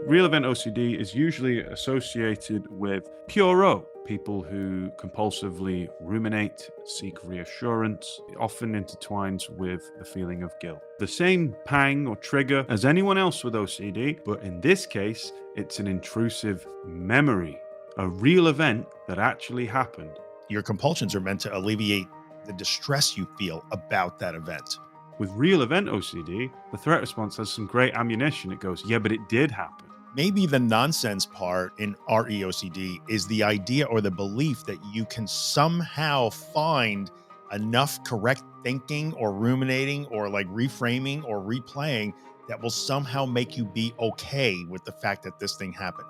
Real Event OCD is usually associated with pure people who compulsively ruminate, seek reassurance. It often intertwines with the feeling of guilt. The same pang or trigger as anyone else with OCD, but in this case, it's an intrusive memory, a real event that actually happened. Your compulsions are meant to alleviate the distress you feel about that event. With Real Event OCD, the threat response has some great ammunition. It goes, yeah, but it did happen. Maybe the nonsense part in REOCD is the idea or the belief that you can somehow find enough correct thinking or ruminating or like reframing or replaying that will somehow make you be okay with the fact that this thing happened.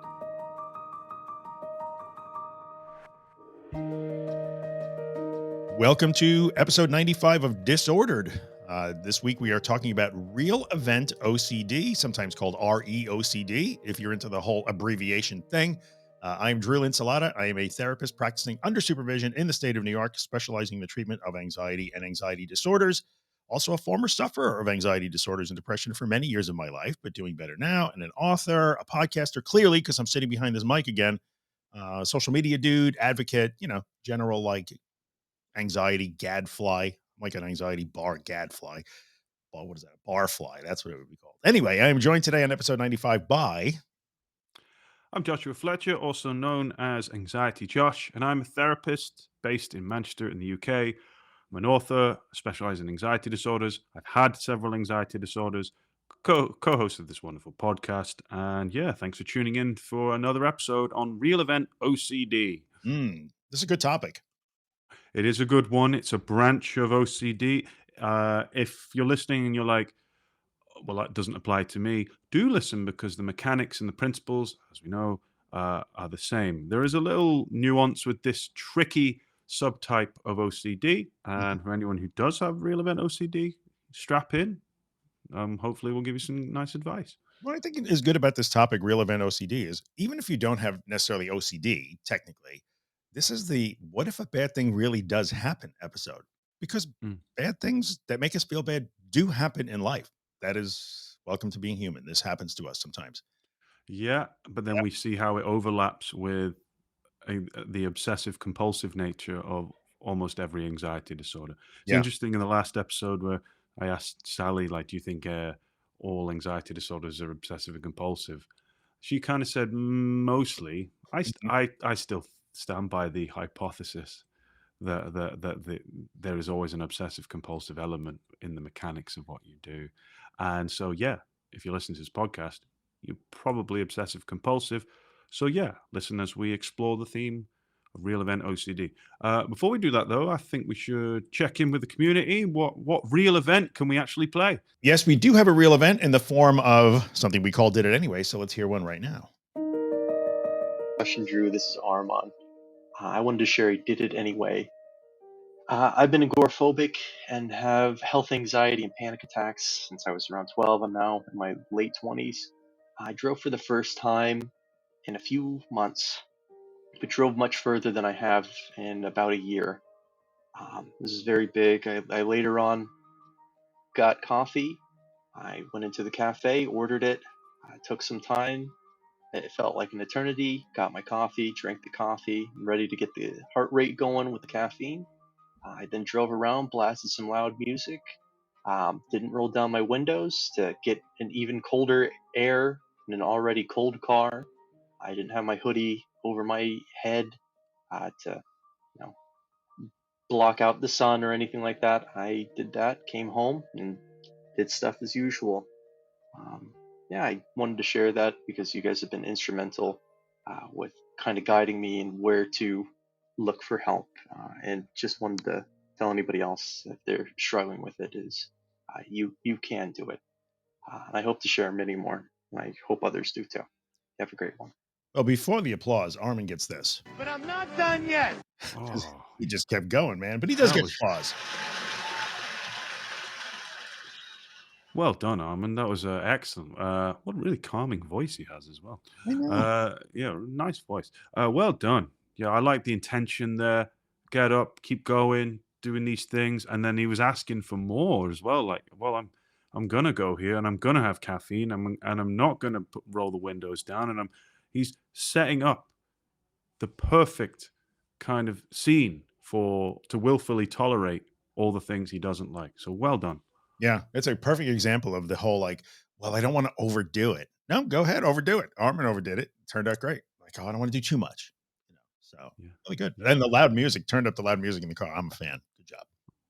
Welcome to episode 95 of Disordered. This week we are talking about Real Event OCD, sometimes called REOCD, if you're into the whole abbreviation thing. I'm Drew Insalata. I am a therapist practicing under supervision in the state of New York, specializing in the treatment of anxiety and anxiety disorders. Also a former sufferer of anxiety disorders and depression for many years of my life, but doing better now, and an author, a podcaster, clearly, because I'm sitting behind this mic again, social media dude, advocate, general like anxiety gadfly, like an anxiety bar gadfly. Well, what is that? A barfly. That's what it would be called. Anyway, I am joined today on episode 95 by... I'm Joshua Fletcher, also known as Anxiety Josh, and I'm a therapist based in Manchester in the UK. I'm an author, specialized in anxiety disorders. I've had several anxiety disorders, co-host of this wonderful podcast. And yeah, thanks for tuning in for another episode on Real Event OCD. This is a good topic. It is a good one. It's a branch of OCD. If you're listening and you're like, well, that doesn't apply to me, do listen, because the mechanics and the principles, as we know, are the same. There is a little nuance with this tricky subtype of OCD. And for anyone who does have real event OCD, strap in. Hopefully we'll give you some nice advice. What I think is good about this topic, Real Event OCD, is even if you don't have necessarily OCD, technically, this is the what if a bad thing really does happen episode. Because bad things that make us feel bad do happen in life. That is welcome to being human. This happens to us sometimes. Yeah, but then we see how it overlaps with the obsessive compulsive nature of almost every anxiety disorder. It's interesting in the last episode where I asked Sally, like, do you think all anxiety disorders are obsessive and compulsive? She kind of said mostly. I still stand by the hypothesis that there is always an obsessive compulsive element in the mechanics of what you do. And so, yeah, if you listen to this podcast, you're probably obsessive compulsive. So yeah, listen as we explore the theme of Real Event OCD. Before we do that, though, I think we should check in with the community. What real event can we actually play? Yes, we do have a real event in the form of something we call Did It Anyway. So let's hear one right now. Question, Drew. This is Armand. I wanted to share a Did It Anyway. I've been agoraphobic and have health anxiety and panic attacks since I was around 12. I'm now in my late 20s. I drove for the first time in a few months, but drove much further than I have in about a year. This is very big. I later on got coffee. I went into the cafe, ordered it. I took some time. It felt like an eternity. Got my coffee, drank the coffee, ready to get the heart rate going with the caffeine. I then drove around, blasted some loud music. Didn't roll down my windows to get an even colder air in an already cold car. I didn't have my hoodie over my head to block out the sun or anything like that. I did that, came home, and did stuff as usual. I wanted to share that because you guys have been instrumental with kind of guiding me in where to look for help, and just wanted to tell anybody else if they're struggling with it is you can do it. And I hope to share many more, and I hope others do too. Have a great one. Well, before the applause, Armin gets this. But I'm not done yet. He just kept going, man. But he does get applause. Well done, Armin. That was excellent. What a really calming voice he has as well. I know. Yeah, nice voice. Well done. Yeah, I like the intention there. Get up, keep going, doing these things, and then he was asking for more as well. Like, well, I'm gonna go here and I'm gonna have caffeine and I'm not gonna roll the windows down and I'm he's setting up the perfect kind of scene for to willfully tolerate all the things he doesn't like. So well done. Yeah, it's a perfect example of the whole like, well, I don't want to overdo it. No, go ahead, overdo it. Armin overdid it. Turned out great. Like, oh, I don't want to do too much. So Yeah. really good. And the Yeah. loud music turned up the loud music in the car. I'm a fan. Good job.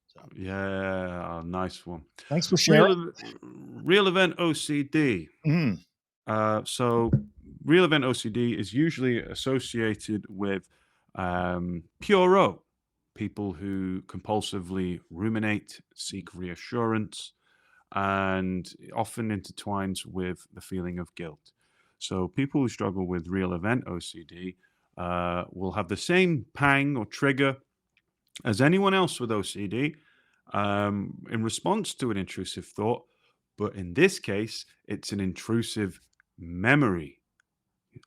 So Yeah. Nice one. thanks for sharing. Real ev- real event OCD. Mm, So real event OCD is usually associated with pure O, people who compulsively ruminate, seek reassurance, and often intertwines with the feeling of guilt. So people who struggle with real event OCD will have the same pang or trigger as anyone else with OCD in response to an intrusive thought. But in this case, it's an intrusive memory,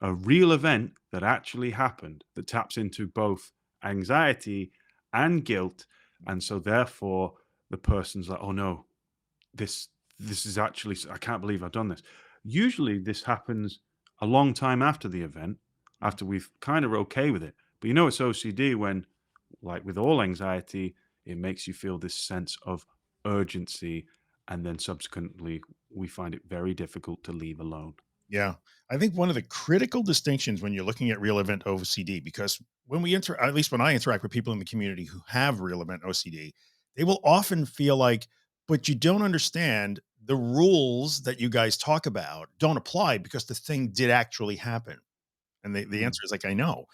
a real event that actually happened that taps into both anxiety and guilt. And so, therefore, the person's like, oh no, this this is actually I can't believe I've done this. Usually this happens a long time after the event, after we've kind of okay with it. But you know it's OCD when, like with all anxiety, it makes you feel this sense of urgency, and then subsequently we find it very difficult to leave alone. yeah. I think one of the critical distinctions when you're looking at real event OCD, because when we at least when I interact with people in the community who have real event OCD, they will often feel like, but you don't understand the rules that you guys talk about don't apply because the thing did actually happen. And the Mm, answer is like, I know.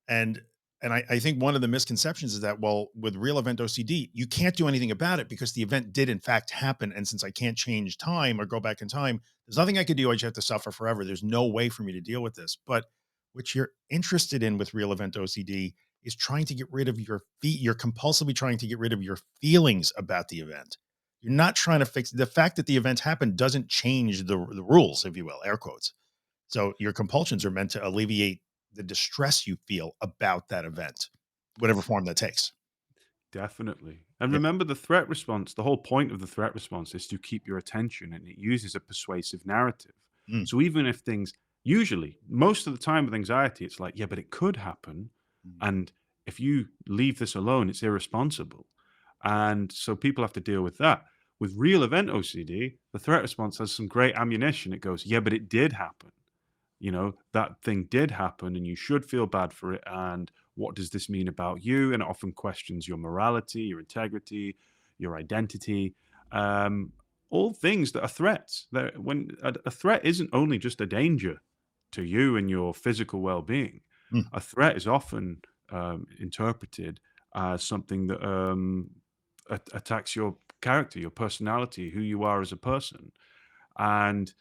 And I think one of the misconceptions is that, well, with real event OCD, you can't do anything about it because the event did in fact happen. And since I can't change time or go back in time, there's nothing I could do. I just have to suffer forever. There's no way for me to deal with this. But what you're interested in with real event OCD is trying to get rid of your feet. You're compulsively trying to get rid of your feelings about the event. You're not trying to fix the fact that the event happened doesn't change the rules, if you will, air quotes. So your compulsions are meant to alleviate the distress you feel about that event, whatever form that takes. definitely. And Yeah. remember the threat response, the whole point of the threat response is to keep your attention, and it uses a persuasive narrative. Mm, So even if things usually most of the time with anxiety it's like, yeah, but it could happen, mm, and if you leave this alone it's irresponsible. And so people have to deal with that. With real event OCD, the threat response has some great ammunition. It goes, yeah, but it did happen. That thing did happen and you should feel bad for it. And what does this mean about you? And it often questions your morality, your integrity, your identity, um, all things that are threats. When a threat isn't only just a danger to you and your physical well-being, mm. a threat is often interpreted as something that attacks your character, your personality, who you are as a person. And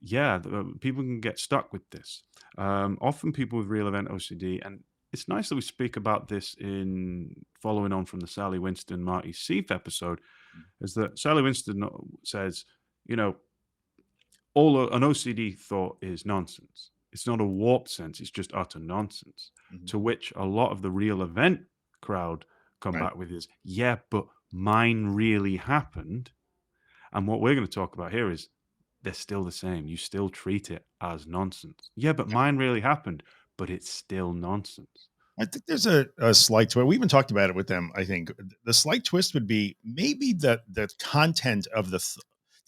yeah, people can get stuck with this. Often people with real event OCD, and it's nice that we speak about this in following on from the Sally Winston Marty Seif episode, is that Sally Winston says, you know, an OCD thought is nonsense. It's not a warped sense, it's just utter nonsense. Mhm. To which a lot of the real event crowd come Right. back with is, yeah, but mine really happened. And what we're going to talk about here is they're still the same. You still treat it as nonsense. Yeah, but Yeah. mine really happened, but it's still nonsense. I think there's a slight twist. We even talked about it with them. I think the slight twist would be maybe the content of the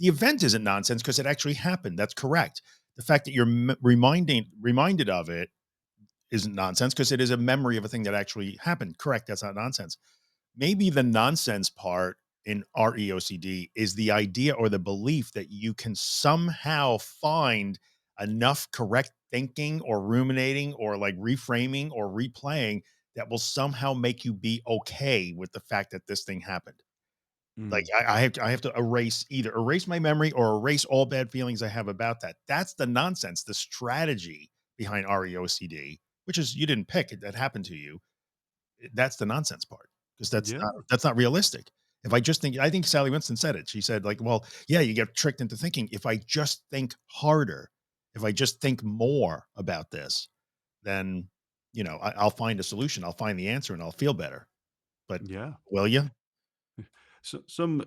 event isn't nonsense because it actually happened. That's correct. The fact that you're reminded of it isn't nonsense because it is a memory of a thing that actually happened. Correct. That's not nonsense. Maybe the nonsense part in REOCD is the idea or the belief that you can somehow find enough correct thinking or ruminating or like reframing or replaying that will somehow make you be okay with the fact that this thing happened. Like Mm, I have to erase my memory or erase all bad feelings I have about that. That's the nonsense, the strategy behind REOCD, which is you didn't pick it, that happened to you. That's the nonsense part because yeah, that's not realistic. If I just think I think Sally Winston said it. She said like, "Well, yeah, you get tricked into thinking if I just think harder, if I just think more about this, then, I'll find a solution. I'll find the answer and I'll feel better." But yeah. will you? So, some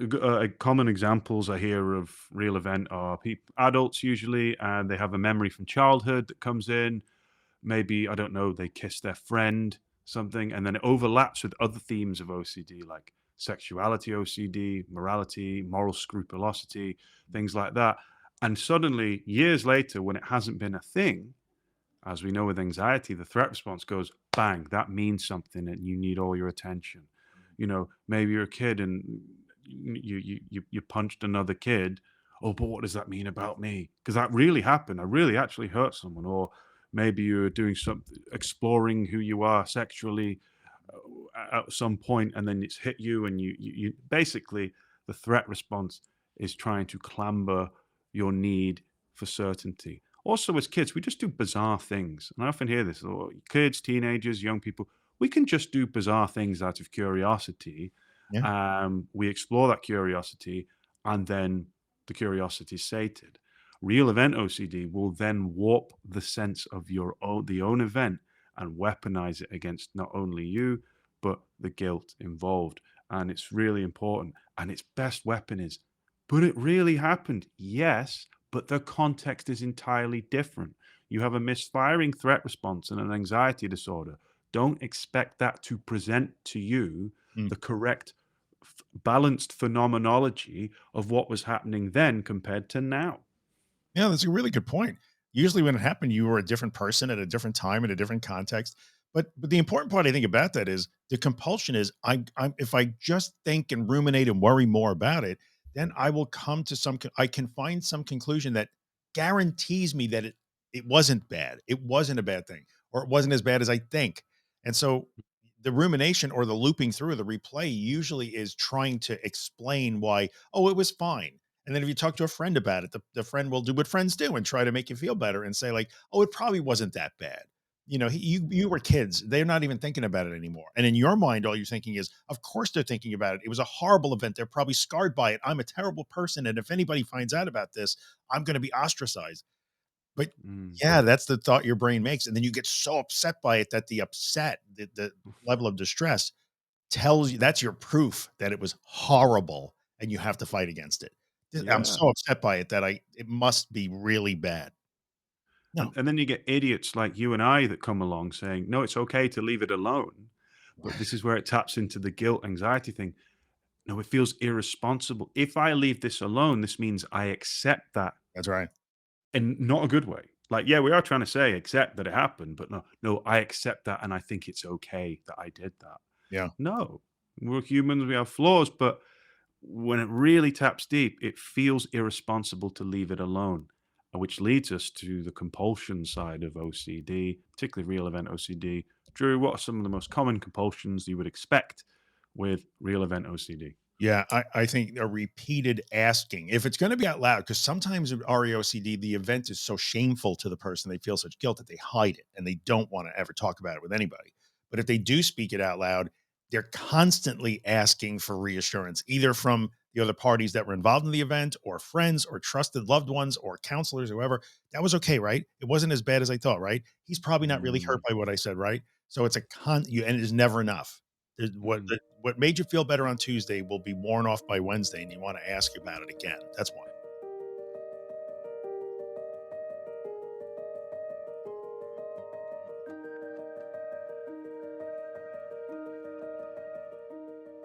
common examples I hear of real event are adults usually, and they have a memory from childhood that comes in. Maybe, I don't know, they kiss their friend, something, and then it overlaps with other themes of OCD like sexuality OCD, morality, moral scrupulosity, things like that. And suddenly, years later, when it hasn't been a thing, as we know with anxiety, the threat response goes bang, that means something and you need all your attention. Maybe you're a kid and you punched another kid. Oh, but what does that mean about me? Because that really happened. I really actually hurt someone. Or maybe you're doing something, exploring who you are sexually at some point, and then it's hit you, and you basically the threat response is trying to clamber your need for certainty. Also, as kids, we just do bizarre things. And I often hear this, kids, teenagers, young people, we can just do bizarre things out of curiosity. Yeah. We explore that curiosity, and then the curiosity is sated. Real event OCD will then warp the sense of the own event and weaponize it against not only you, but the guilt involved. And it's really important. And its best weapon is, but it really happened. Yes, but the context is entirely different. You have a misfiring threat response and an anxiety disorder. Don't expect that to present to you Mm. the correct, balanced phenomenology of what was happening then compared to now. Yeah, that's a really good point. Usually when it happened, you were a different person at a different time in a different context. But the important part I think about that is the compulsion is I'm if I just think and ruminate and worry more about it, then I will come to I can find some conclusion that guarantees me that it wasn't bad. It wasn't a bad thing, or it wasn't as bad as I think. And so the rumination or the looping through the replay usually is trying to explain why, oh, it was fine. And then if you talk to a friend about it, the friend will do what friends do and try to make you feel better and say, like, oh, it probably wasn't that bad. You were kids. They're not even thinking about it anymore. And in your mind, all you're thinking is, of course they're thinking about it. It was a horrible event. They're probably scarred by it. I'm a terrible person. And if anybody finds out about this, I'm going to be ostracized. But Mm. yeah, that's the thought your brain makes. And then you get so upset by it that the level of distress tells you that's your proof that it was horrible and you have to fight against it. I'm Yeah. so upset by it that it must be really bad. And, No. and then you get idiots like you and I that come along saying, no, it's okay to leave it alone. But this is where it taps into the guilt anxiety thing. No, it feels irresponsible. If I leave this alone, this means I accept that That's right. in not a good way. Like, yeah, we are trying to say accept that it happened, but no, I accept that and I think it's okay that I did that. Yeah. No, we're humans, we have flaws, but when it really taps deep, it feels irresponsible to leave it alone, which leads us to the compulsion side of OCD, particularly real event OCD. Drew, what are some of the most common compulsions you would expect with real event OCD? Yeah, I think a repeated asking, if it's going to be out loud, because sometimes with REOCD, the event is so shameful to the person, they feel such guilt that they hide it and they don't want to ever talk about it with anybody. But if they do speak it out loud, they're constantly asking for reassurance, either from the other parties that were involved in the event, or friends, or trusted loved ones, or counselors, or whoever. That was okay, right? It wasn't as bad as I thought, right? He's probably not really hurt Mm, by what I said, right? So it's and it is never enough. mm. What made you feel better on Tuesday will be worn off by Wednesday, and you want to ask about it again. That's why.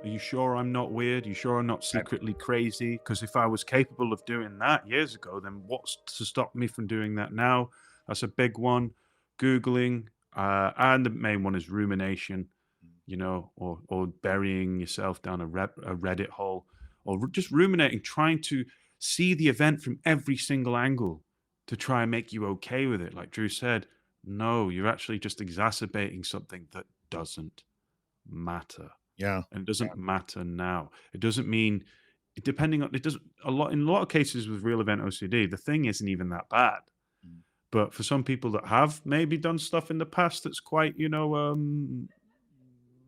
Are you sure I'm not weird? You sure I'm not secretly crazy? Because if I was capable of doing that years ago, then what's to stop me from doing that now? That's a big one. Googling, and the main one is rumination, or burying yourself down a Reddit hole, or just ruminating, trying to see the event from every single angle to try and make you okay with it. Like Drew said, no, you're actually just exacerbating something that doesn't matter. Yeah. And it doesn't matter now. It doesn't mean depending on it doesn't in a lot of cases with real event OCD, the thing isn't even that bad. Mm. But for some people that have maybe done stuff in the past that's quite,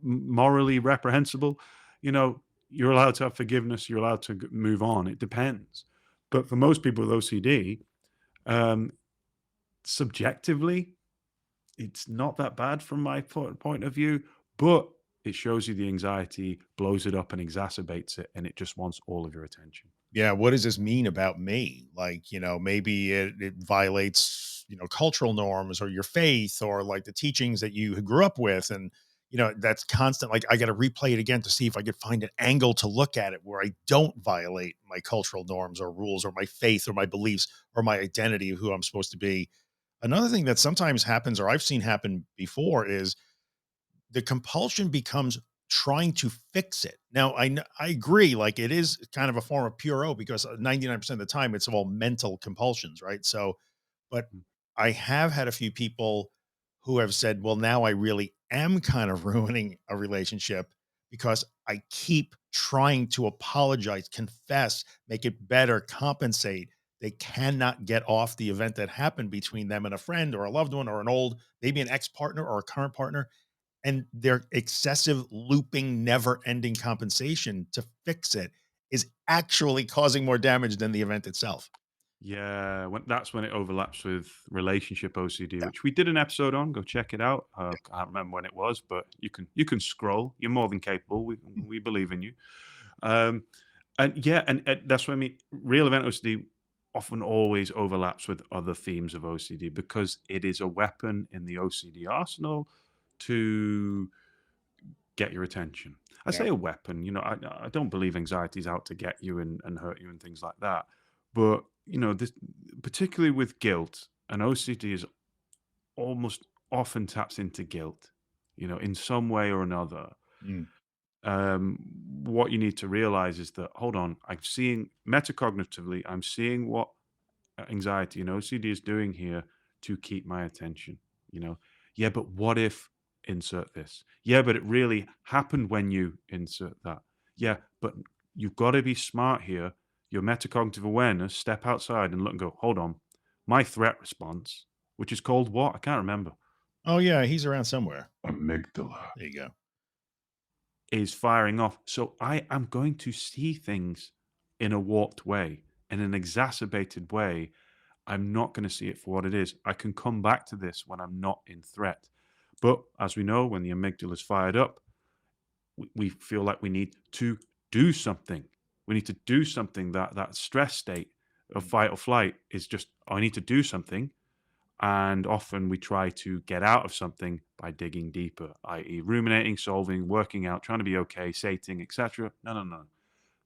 morally reprehensible, you're allowed to have forgiveness, you're allowed to move on. It depends. But for most people with OCD, um, subjectively, it's not that bad from my point of view. But it shows you the anxiety, blows it up and exacerbates it, and it just wants all of your attention. Yeah, what does this mean about me? Like, maybe it violates, cultural norms or your faith or like the teachings that you grew up with. And, that's constant. Like, I got to replay it again to see if I could find an angle to look at it where I don't violate my cultural norms or rules or my faith or my beliefs or my identity of who I'm supposed to be. Another thing that sometimes happens, or I've seen happen before, is the compulsion becomes trying to fix it. Now, I agree, like it is kind of a form of puro because 99% of the time it's all mental compulsions, right? So, but Mm. I have had a few people who have said, well, now I really am kind of ruining a relationship because I keep trying to apologize, confess, make it better, compensate. They cannot get off the event that happened between them and a friend or a loved one or an old, maybe an ex partner or a current partner, and their excessive looping never ending compensation to fix it is actually causing more damage than the event itself. Yeah, that's when it overlaps with relationship OCD, Yeah. which we did an episode on. Go check it out. I can't remember when it was, but you can scroll. You're more than capable. We believe in you. Um, and yeah, and that's what I mean. Real event OCD often always overlaps with other themes of OCD because it is a weapon in the OCD arsenal to get your attention. I Yeah. say a weapon, I don't believe anxiety is out to get you and hurt you and things like that. But, this, particularly with guilt, and OCD is almost often taps into guilt, in some way or another. Mm. What you need to realize is that, hold on, I'm seeing metacognitively, I'm seeing what anxiety and OCD is doing here to keep my attention. You know, yeah, but what if insert this? Yeah, but it really happened when you insert that. Yeah, but you've got to be smart here. Your metacognitive awareness, step outside and look and go, hold on, my threat response, which is called what? I can't remember, Oh yeah, he's around somewhere. amygdala, There you go. is firing off. So I am going to see things in a warped way, in an exacerbated way. I'm not going to see it for what it is. I can come back to this when I'm not in threat. But as we know, when the amygdala is fired up, we feel like we need to do something. We need to do something. That stress state of Mm. fight or flight is just, I need to do something. And often we try to get out of something by digging deeper, i.e., ruminating, solving, working out, trying to be okay, sating, etc. No, no, no.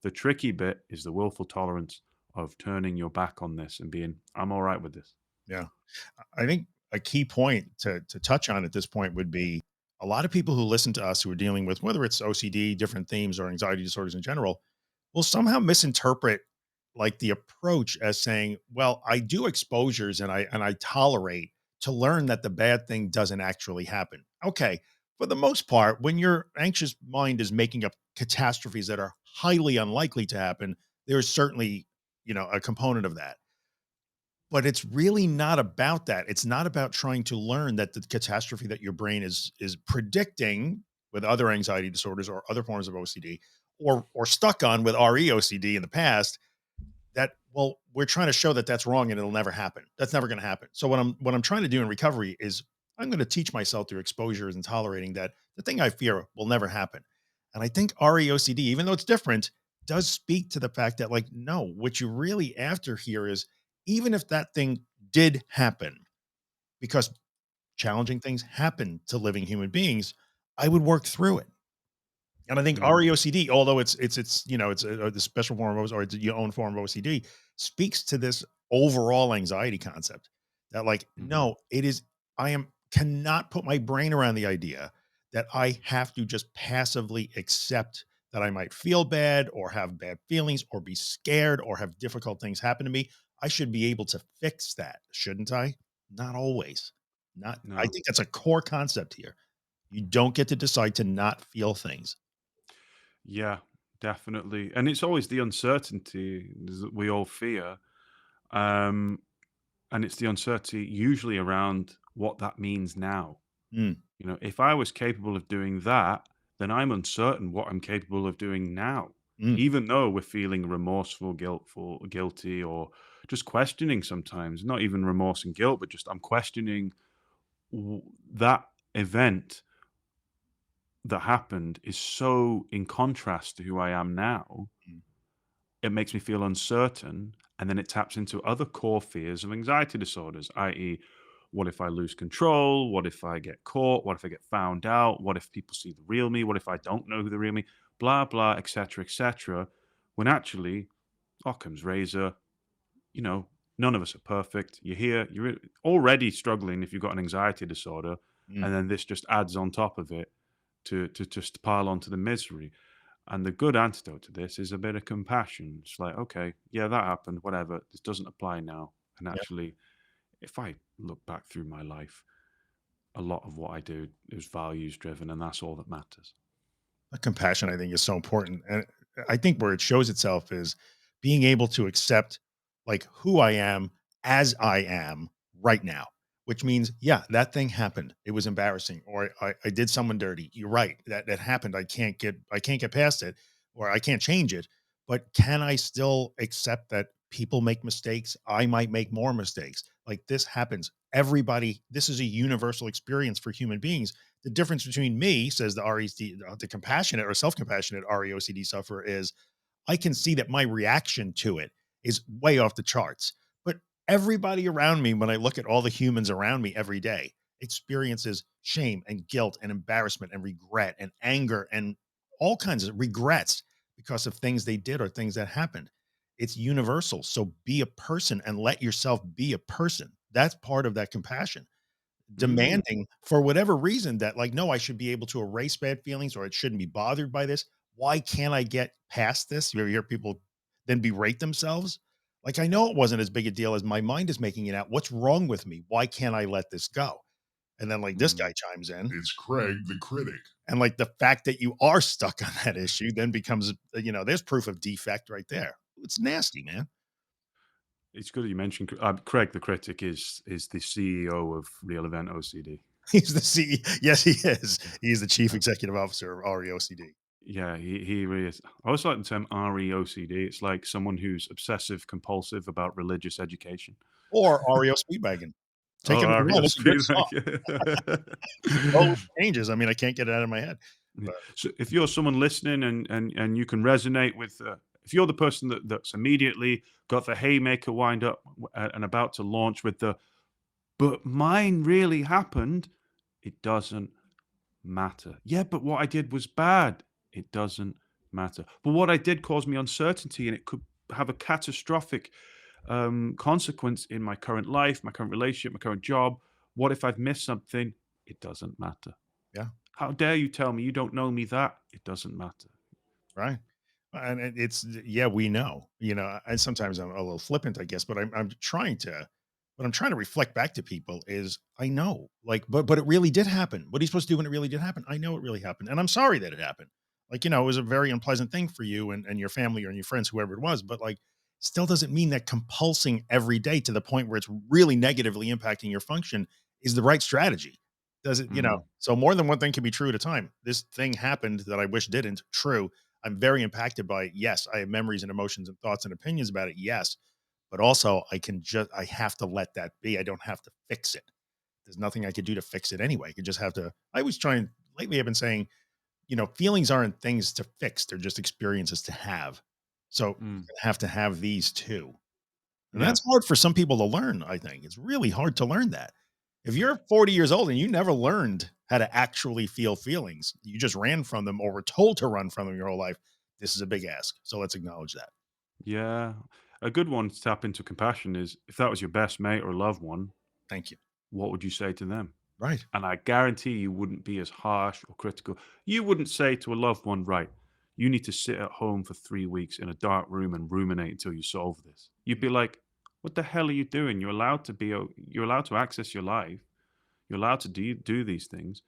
The tricky bit is the willful tolerance of turning your back on this and being, I'm all right with this. Yeah. I think a key point to touch on at this point would be a lot of people who listen to us who are dealing with whether it's OCD, different themes, or anxiety disorders in general, will somehow misinterpret like the approach as saying, well, I do exposures and I tolerate to learn that the bad thing doesn't actually happen. Okay. For the most part, when your anxious mind is making up catastrophes that are highly unlikely to happen, there's certainly, a component of that, but it's really not about that. It's not about trying to learn that the catastrophe that your brain is predicting with other anxiety disorders or other forms of OCD or stuck on with REOCD in the past, that, well, we're trying to show that that's wrong and it'll never happen. That's never going to happen. So what I'm trying to do in recovery is I'm going to teach myself through exposures and tolerating that the thing I fear will never happen. And I think REOCD, even though it's different, does speak to the fact that, like, no, what you're really after here is, even if that thing did happen, because challenging things happen to living human beings, I would work through it. And I think Yeah. REOCD, although it's the special form of, or it's your own form of OCD, speaks to this overall anxiety concept that, like, Mhm. no, it is, I am cannot put my brain around the idea that I have to just passively accept that I might feel bad or have bad feelings or be scared or have difficult things happen to me. I should be able to fix that, shouldn't I? Not always. Not, I No. think that's a core concept here. You don't get to decide to not feel things. Yeah, definitely. And it's always the uncertainty that we all fear. Um, and it's the uncertainty usually around what that means now. Mm, If I was capable of doing that, then I'm uncertain what I'm capable of doing now. mm. Even though we're feeling remorseful, guilty, or just questioning sometimes, not even remorse and guilt, but just I'm questioning that event. that happened is so in contrast to who I am now, Mm. it makes me feel uncertain. And then it taps into other core fears of anxiety disorders, i.e., what if I lose control? What if I get caught? What if I get found out? What if people see the real me? What if I don't know who the real me? Blah, blah, etc., etc. When actually, Occam's razor, you know, none of us are perfect. You're here, you're already struggling if you've got an anxiety disorder, Mm. and then this just adds on top of it to just pile onto the misery. And the good antidote to this is a bit of compassion. It's like, okay, yeah, that happened, whatever. This doesn't apply now. And Yeah. actually, if I look back through my life, a lot of what I do is values driven, and that's all that matters. Compassion, I think, is so important. And I think where it shows itself is being able to accept like who I am as I am right now, which means, yeah, that thing happened. It was embarrassing, or I did someone dirty. You're right. That happened. I can't get past it, or I can't change it. But can I still accept that people make mistakes? I might make more mistakes. Like this happens. Everybody, this is a universal experience for human beings. The difference between me, says the RECD, the compassionate or self-compassionate REOCD sufferer, is I can see that my reaction to it is way off the charts. But everybody around me, when I look at all the humans around me every day, experiences shame and guilt and embarrassment and regret and anger and all kinds of regrets because of things they did or things that happened. It's universal. So be a person and let yourself be a person. That's part of that compassion, Mm, demanding for whatever reason that like, no, I should be able to erase bad feelings or it shouldn't be bothered by this. Why can't I get past this? You hear people then berate themselves. Like, I know it wasn't as big a deal as my mind is making it out. What's wrong with me? Why can't I let this go? And then like this mm. guy chimes in. It's Craig the critic. And like the fact that you are stuck on that issue then becomes, there's proof of defect right there. It's nasty, man. It's good that you mentioned Craig the critic is the CEO of Real Event OCD. He's the CEO. Yes, he is. He's the chief executive officer of REOCD. Yeah, he really is. I also like the term REOCD. It's like someone who's obsessive compulsive about religious education. Or REO Speedwagon. Take Oh, it if you want, REO it's a good song. Speedback. Roll changes, I mean, I can't get it out of my head, Yeah. but So if you're someone listening and you can resonate with, if you're the person that's immediately got the haymaker wind up and about to launch with the, but mine really happened, it doesn't matter. Yeah, but what I did was bad. It doesn't matter. But what I did caused me uncertainty, and it could have a catastrophic consequence in my current life, my current relationship, my current job. What if I've missed something? It doesn't matter. yeah, How dare you tell me you don't know me that? It doesn't matter. right. And it's yeah, we know, and sometimes I'm a little flippant, I guess, but I'm trying to what I'm trying to reflect back to people is I know, like, but it really did happen. What are you supposed to do when it really did happen? I know it really happened. And I'm sorry that it happened. Like, it was a very unpleasant thing for you and your family or your friends, whoever it was, but like still doesn't mean that compulsing every day to the point where it's really negatively impacting your function is the right strategy. Does it, Mm, so more than one thing can be true at a time. This thing happened that I wish didn't. True. I'm very impacted by it. Yes, I have memories and emotions and thoughts and opinions about it. Yes, but also I have to let that be. I don't have to fix it. There's nothing I could do to fix it anyway. I could just have to. I was trying lately. I've been saying, feelings aren't things to fix. They're just experiences to have. So you mm. have to have these too. And Yeah. that's hard for some people to learn, I think. It's really hard to learn that. If you're 40 years old and you never learned how to actually feel feelings, you just ran from them or were told to run from them your whole life, this is a big ask. So let's acknowledge that. Yeah. A good one to tap into compassion is if that was your best mate or loved one, Thank you. what would you say to them? Right. And I guarantee you wouldn't be as harsh or critical. You wouldn't say to a loved one, right, you need to sit at home for 3 weeks in a dark room and ruminate until you solve this. You'd Mm. be like, what the hell are you doing? You're allowed to access your life. You're allowed to do these things.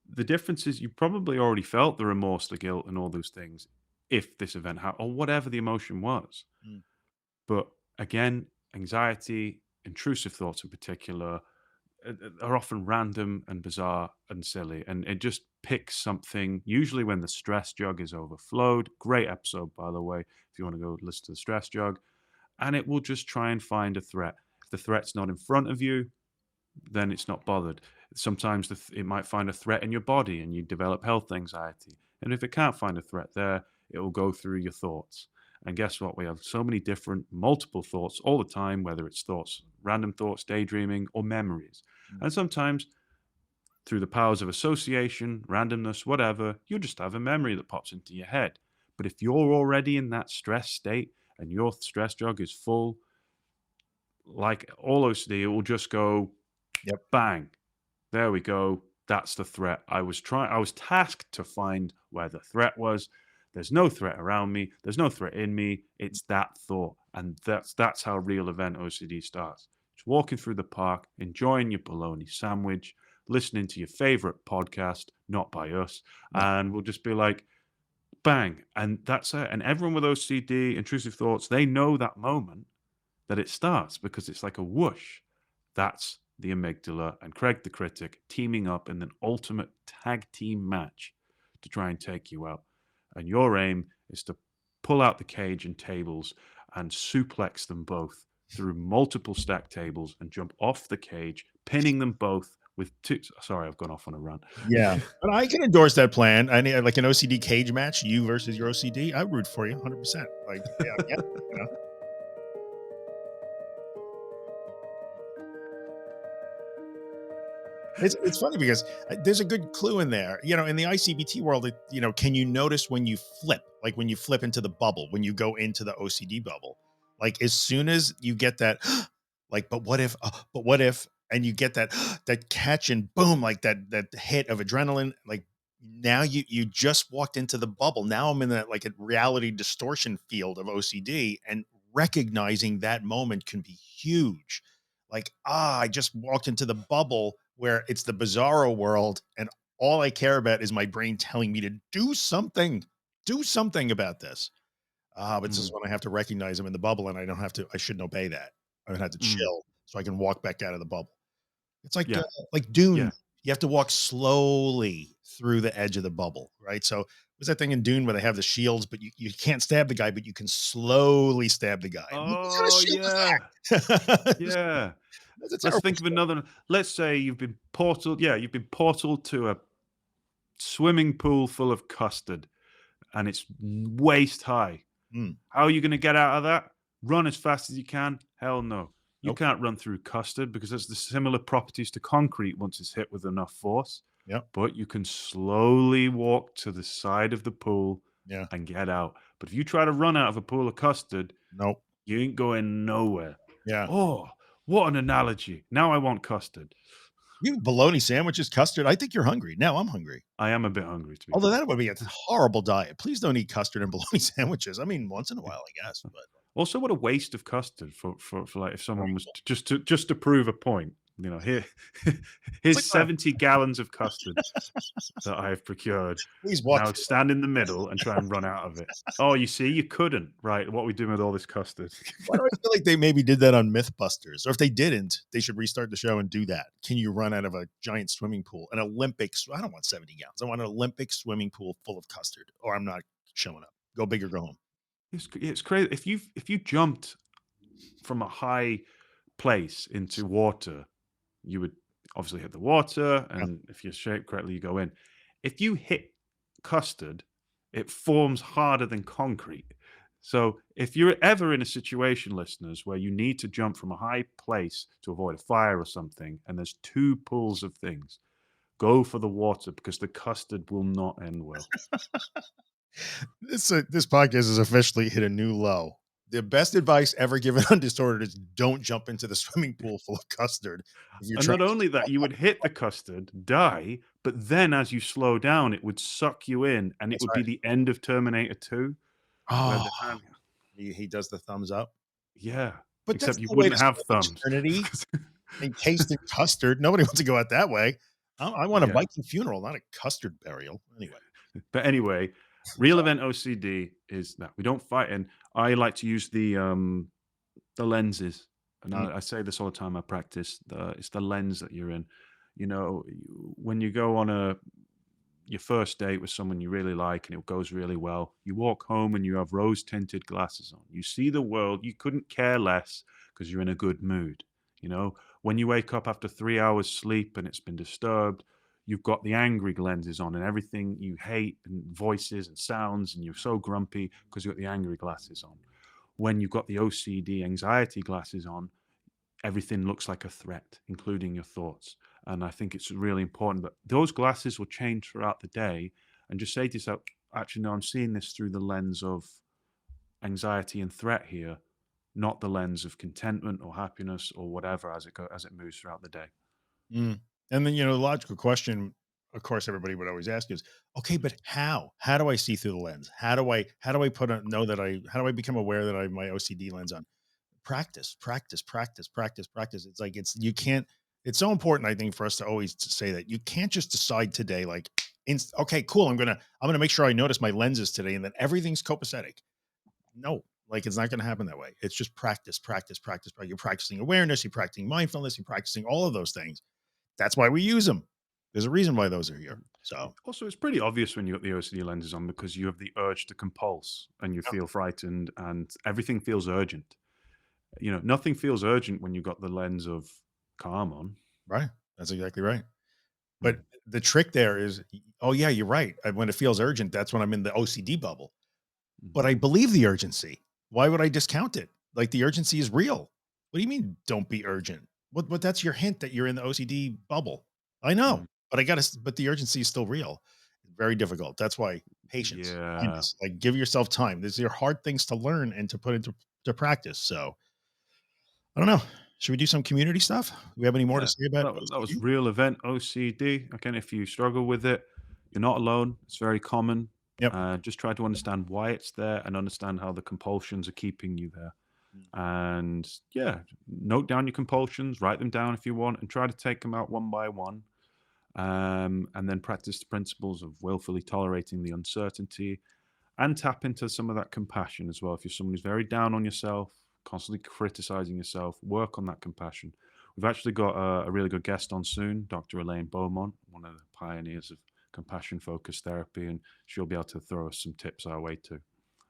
The difference is you probably already felt the remorse, the guilt, and all those things if this event happened, or whatever the emotion was. Mm. But again, anxiety, intrusive thoughts in particular, are often random and bizarre and silly. And it just picks something, usually when the stress jug is overflowed. Great episode, by the way, if you want to go listen to the stress jug. And it will just try and find a threat. If the threat's not in front of you, then it's not bothered. Sometimes it might find a threat in your body and you develop health anxiety. And if it can't find a threat there, it will go through your thoughts. And guess what? We have so many different, multiple thoughts all the time, whether it's thoughts, random thoughts, daydreaming, or memories. Mm. And sometimes through the powers of association, randomness, whatever, you just have a memory that pops into your head. But if you're already in that stress state and your stress jug is full, like all OCD, it will just go Yep. bang. There we go. That's the threat. I was tasked to find where the threat was. There's no threat around me. There's no threat in me. It's that thought. And that's how real event OCD starts. Just walking through the park, enjoying your bologna sandwich, listening to your favorite podcast, not by us, and we'll just be like, bang, and that's it. And everyone with OCD, intrusive thoughts, they know that moment that it starts because it's like a whoosh. That's the amygdala and Craig the critic teaming up in an ultimate tag team match to try and take you out. And your aim is to pull out the cage and tables and suplex them both through multiple stack tables and jump off the cage, pinning them both with two. Sorry, I've gone off on a rant. Yeah, but I can endorse that plan. I need like an OCD cage match, you versus your OCD. I root for you 100%. Like, yeah, you know. It's funny because there's a good clue in there. You know, in the ICBT world, can you notice when you flip, like when you flip into the bubble, when you go into the OCD bubble, like as soon as you get that, like, but what if, and you get that, that catch and boom, like that hit of adrenaline, like now you just walked into the bubble. Now I'm in that like a reality distortion field of OCD, and recognizing that moment can be huge. Like, I just walked into the bubble where it's the bizarro world, and all I care about is my brain telling me to do something about this. But this is Mm, when I have to recognize I'm in the bubble, and I shouldn't obey that. I would have to mm, chill so I can walk back out of the bubble. It's yeah, like Dune. yeah. You have to walk slowly through the edge of the bubble, right? So what's that thing in Dune where they have the shields, but you can't stab the guy, but you can slowly stab the guy. What kind of Oh, shield yeah, is that? yeah. That's a Let's terrible think of shield. another. Let's say you've been portaled to a swimming pool full of custard and it's waist high. Mm, How are you going to get out of that? Run as fast as you can? Hell no. You nope. can't run through custard because it's the similar properties to concrete once it's hit with enough force. Yep. But you can slowly walk to the side of the pool Yeah. and get out. But if you try to run out of a pool of custard, Nope. you ain't going nowhere. Yeah. Oh, what an analogy. Now I want custard. You bologna sandwiches, custard. I think you're hungry. Now I'm hungry. I am a bit hungry, to be Although fair. that would be a horrible diet. Please don't eat custard and bologna sandwiches. I mean, once in a while, I guess, but Also, what a waste of custard for like if someone was horrible. just to prove a point. You know, here It's here's like my 70 gallons of custard that I have procured. please walk Now through. stand in the middle and try and run out of it. Oh, you see, you couldn't. Right. What are we doing with all this custard? Why do I feel like they maybe did that on Mythbusters? Or if they didn't, they should restart the show and do that. Can you run out of a giant swimming pool? An Olympic, I don't want 70 gallons. I want an Olympic swimming pool full of custard, or I'm not showing up. Go big or go home. It's crazy. If you jumped from a high place into water, you would obviously hit the water, Yeah. and if you're shaped correctly, you go in. If you hit custard, it forms harder than concrete. So if you're ever in a situation, listeners, where you need to jump from a high place to avoid a fire or something, and there's two pools of things, go for the water because the custard will not end well. This podcast has officially hit a new low. The best advice ever given on Disordered is don't jump into the swimming pool full of custard if you're And trying not to only that, you would hit the custard, die, but then as you slow down, it would suck you in, and it That's would be right. the end of Terminator 2, where Oh, the hand, he does the thumbs up. yeah, But that's except you no way to wouldn't have spend thumbs. eternity encased in custard. Nobody wants to go out that way. I want a Yeah. Viking funeral, not a custard burial. Anyway. But anyway, real event OCD is that we don't fight, and I like to use the lenses, and Mm, I say this all the time. I practice it's the lens that you're in. You know, when you go on your first date with someone you really like and it goes really well, you walk home and you have rose tinted glasses on. You see the world. You couldn't care less because you're in a good mood. You know, When you wake up after 3 hours sleep and it's been disturbed, you've got the angry lenses on and everything you hate and voices and sounds, and you're so grumpy because you've got the angry glasses on. When you've got the OCD anxiety glasses on, everything looks like a threat, including your thoughts. And I think it's really important that those glasses will change throughout the day, and just say to yourself, actually, no, I'm seeing this through the lens of anxiety and threat here, not the lens of contentment or happiness or whatever as it moves throughout the day. Mm. And then, the logical question, of course, everybody would always ask is, okay, but how? How do I see through the lens? How do I how do I become aware that I have my OCD lens on? Practice, practice, practice, practice, practice. It's like you can't, it's so important, I think, for us to always to say that you can't just decide today, like, okay, cool. I'm gonna make sure I notice my lenses today and then everything's copacetic. No, like it's not gonna happen that way. It's just practice, practice, practice, practice. You're practicing awareness, you're practicing mindfulness, you're practicing all of those things. That's why we use them. There's a reason why those are here. So, Also, it's pretty obvious when you got the OCD lenses on because you have the urge to compulse and you yeah, feel frightened and everything feels urgent. Nothing feels urgent when you've got the lens of calm on. right. That's exactly right. But Mm, the trick there is, oh yeah, you're right. When it feels urgent, that's when I'm in the OCD bubble. But mhm. I believe the urgency. Why would I discount it? Like the urgency is real. What do you mean don't be urgent? What that's your hint that you're in the OCD bubble. I know, Mm. but but the urgency is still real. Very difficult. That's why patience, Yeah. kindness, like give yourself time. These are hard things to learn and to put into to practice. So I don't know. Should we do some community stuff? Do we have any more to Yeah. say Well, about that was OCD? Real Event OCD. Again, if you struggle with it, you're not alone. It's very common. Yep. Just try to understand why it's there and understand how the compulsions are keeping you there. And yeah, note down your compulsions, write them down if you want, and try to take them out one by one. And then practice the principles of willfully tolerating the uncertainty and tap into some of that compassion as well. If you're someone who's very down on yourself, constantly criticizing yourself, work on that compassion. We've actually got a really good guest on soon, Dr. Elaine Beaumont, one of the pioneers of compassion focused therapy, and she'll be able to throw us some tips our way too.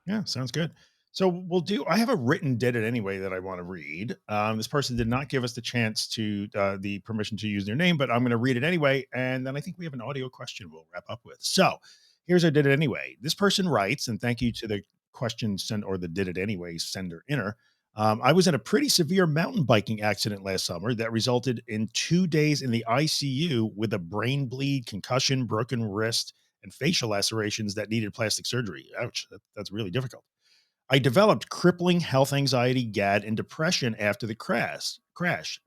Yeah, sounds good. So I have a written did it anyway that I want to read. This person did not give us the chance to the permission to use their name, but I'm going to read it anyway. And then I think we have an audio question we'll wrap up with. So here's our did it anyway. This person writes, and thank you to the question send or the did it anyway sender inner. I was in a pretty severe mountain biking accident last summer that resulted in 2 days in the ICU with a brain bleed, concussion, broken wrist, and facial lacerations that needed plastic surgery. Ouch, that's really difficult. I developed crippling health anxiety, GAD, and depression after the crash.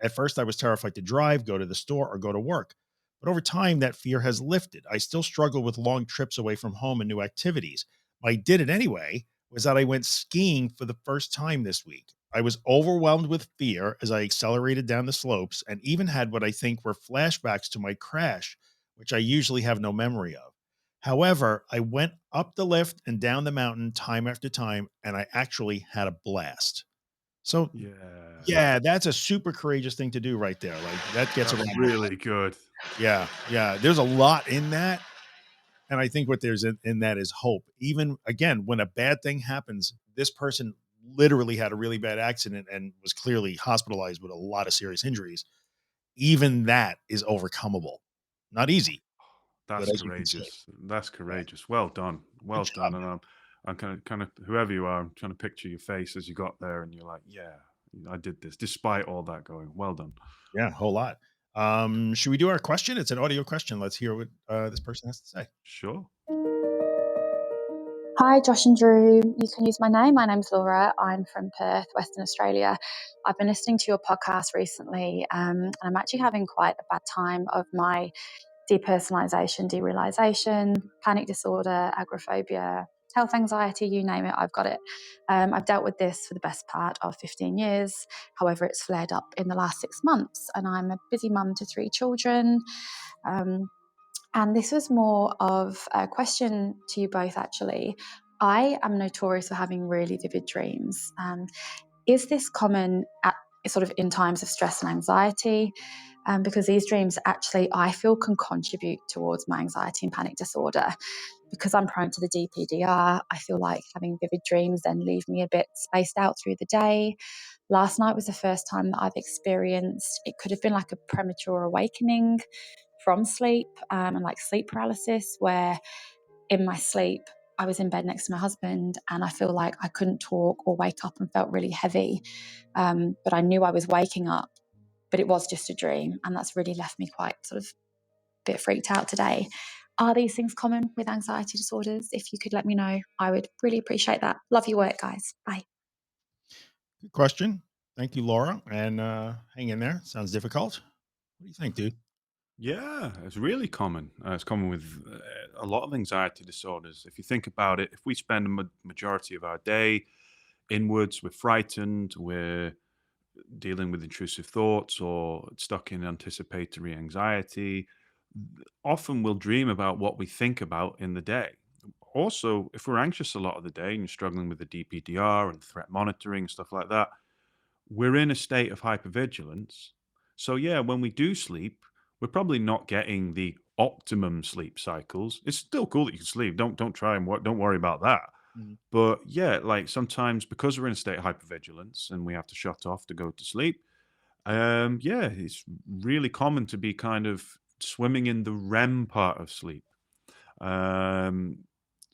At first, I was terrified to drive, go to the store, or go to work. But over time, that fear has lifted. I still struggle with long trips away from home and new activities. I did it anyway was that I went skiing for the first time this week. I was overwhelmed with fear as I accelerated down the slopes and even had what I think were flashbacks to my crash, which I usually have no memory of. However, I went up the lift and down the mountain time after time, and I actually had a blast. So, Yeah, yeah, that's a super courageous thing to do right there. Like that gets that's around. really good. Yeah, yeah. There's a lot in that, and I think what there's in that is hope. Even again, when a bad thing happens, this person literally had a really bad accident and was clearly hospitalized with a lot of serious injuries. Even that is overcomable. Not easy, but That's as you can see, courageous. That's yeah. courageous. Well done. Good Well job, done. man. And I'm kind of whoever you are, I'm trying to picture your face as you got there, and you're like, yeah, I did this despite all that going. Well done. Yeah, a whole lot. Should we do our question? It's an audio question. Let's hear what this person has to say. Sure. Hi, Josh and Drew. You can use my name. My name's Laura. I'm from Perth, Western Australia. I've been listening to your podcast recently, and I'm actually having quite a bad time of my depersonalization, derealization, panic disorder, agoraphobia, health anxiety, you name it, I've got it. I've dealt with this for the best part of 15 years. However, it's flared up in the last 6 months, and I'm a busy mum to 3 children. Um, and this was more of a question to you both, actually. I am notorious for having really vivid dreams. Is this common at sort of in times of stress and anxiety? Because these dreams actually, I feel, can contribute towards my anxiety and panic disorder. Because I'm prone to the DPDR, I feel like having vivid dreams then leave me a bit spaced out through the day. Last night was the first time that I've experienced, it could have been like a premature awakening from sleep, and like sleep paralysis, where in my sleep, I was in bed next to my husband and I feel like I couldn't talk or wake up and felt really heavy. But I knew I was waking up, but it was just a dream. And that's really left me quite sort of a bit freaked out today. Are these things common with anxiety disorders? If you could let me know, I would really appreciate that. Love your work, guys. Bye. Good question. Thank you, Laura. And hang in there. Sounds difficult. What do you think, dude? Yeah, it's really common. It's common with a lot of anxiety disorders. If you think about it, if we spend a majority of our day inwards, we're frightened, we're dealing with intrusive thoughts or stuck in anticipatory anxiety, often we'll dream about what we think about in the day. Also, if we're anxious a lot of the day and you're struggling with the DPDR and threat monitoring, stuff like that, we're in a state of hypervigilance. So yeah, when we do sleep, we're probably not getting the optimum sleep cycles. It's still cool that you can sleep. Don't try and don't worry about that. Mhm. But yeah, like sometimes because we're in a state of hypervigilance and we have to shut off to go to sleep, yeah, it's really common to be kind of swimming in the REM part of sleep. Um,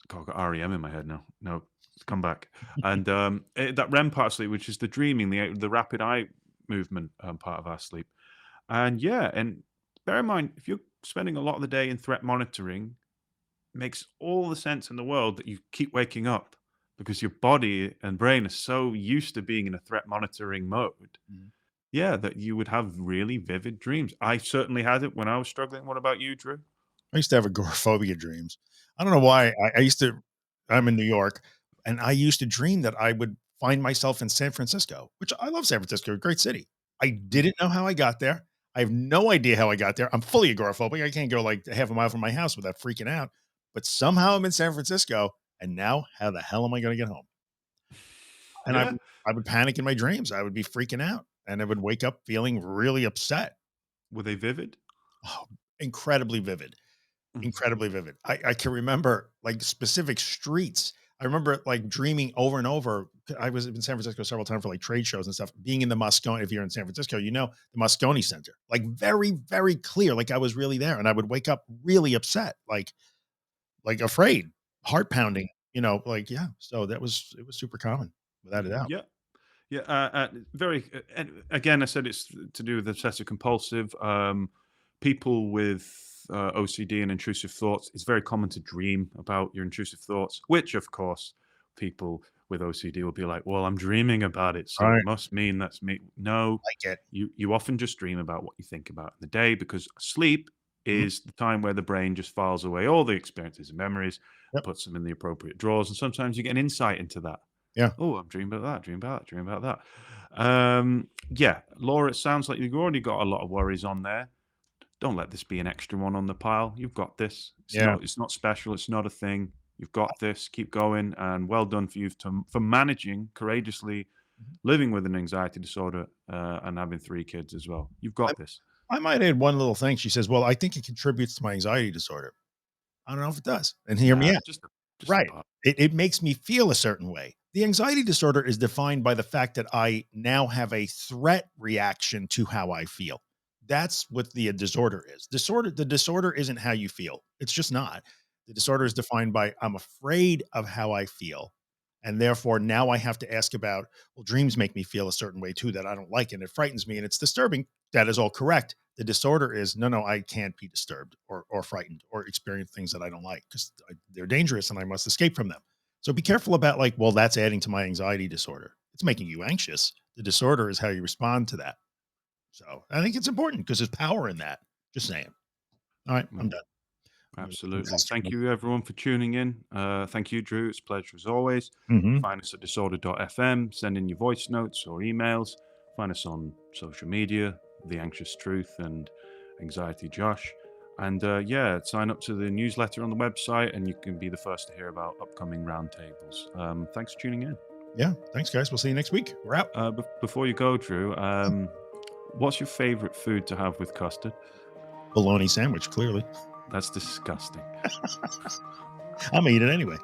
God, I've got REM in my head now. No, it's come back. And that REM part of sleep, which is the dreaming, the rapid eye movement part of our sleep. And yeah, and bear in mind, if you're spending a lot of the day in threat monitoring, it makes all the sense in the world that you keep waking up because your body and brain are so used to being in a threat monitoring mode. Mhm. Yeah, that you would have really vivid dreams. I certainly had it when I was struggling. What about you, Drew? I used to have agoraphobia dreams. I don't know why. I used to, I'm in New York, and I used to dream that I would find myself in San Francisco, which I love San Francisco, a great city. I Mm. didn't know how I got there. I have no idea how I got there. I'm fully agoraphobic. I can't go like half a mile from my house without freaking out. But somehow I'm in San Francisco, and now how the hell am I going to get home? And Yeah, I would panic in my dreams. I would be freaking out, and I would wake up feeling really upset. were they vivid? Oh, incredibly vivid. Mm. Incredibly vivid. I can remember, like, specific streets. I remember, like, dreaming over and over. I was in San Francisco several times for, like, trade shows and stuff, being in the Moscone if you're in San Francisco, you know, the Moscone Center, like, very, very clear, like, I was really there, and I would wake up really upset, like, afraid, heart Mm. pounding, you know, like, yeah, so it was super common, without a doubt. Yeah, yeah. Very. And again, I said it's to do with obsessive compulsive. People with OCD and intrusive thoughts. It's very common to dream about your intrusive thoughts, which, of course, people with OCD will be like, "Well, I'm dreaming about it, so it Right, must mean that's me." No, I get you often just dream about what you think about in the day because sleep mhm, is the time where the brain just files away all the experiences and memories and yep, puts them in the appropriate drawers. And sometimes you get an insight into that. yeah. Oh, I'm dreaming about that, dreaming about that, dreaming about that. Yeah, Laura, it sounds like you've already got a lot of worries on there. Don't let this be an extra one on the pile. You've got this. Yeah, It's not special. It's not a thing. You've got this. Keep going, and well done for you for managing courageously mhm. living with an anxiety disorder and having 3 kids as well. You've got this. I might add one little thing. She says, "Well, I think it contributes to my anxiety disorder." I don't know if it does, and hear me Nah, out. just a Right. part. It makes me feel a certain way. The anxiety disorder is defined by the fact that I now have a threat reaction to how I feel. That's what the disorder is. The disorder isn't how you feel. It's just not. The disorder is defined by I'm afraid of how I feel. And therefore now I have to ask about, well, dreams make me feel a certain way too that I don't like and it frightens me and it's disturbing. That is all correct. The disorder is no, I can't be disturbed or frightened or experience things that I don't like because they're dangerous and I must escape from them. So be careful about like, well, that's adding to my anxiety disorder. It's making you anxious. The disorder is how you respond to that. So I think it's important because there's power in that. Just saying. All right, I'm Well, done. I'm gonna absolutely. concentrate Thank on- you, everyone, for tuning in. Thank you, Drew. It's a pleasure as always. Mhm. Find us at disorder.fm. Send in your voice notes or emails. Find us on social media, The Anxious Truth and Anxiety Josh. And yeah, sign up to the newsletter on the website and you can be the first to hear about upcoming roundtables. Thanks for tuning in. Yeah. Thanks, guys. We'll see you next week. We're out. Before you go, Drew, what's your favorite food to have with custard? Bologna sandwich, clearly. That's disgusting. I'm gonna eat it anyway.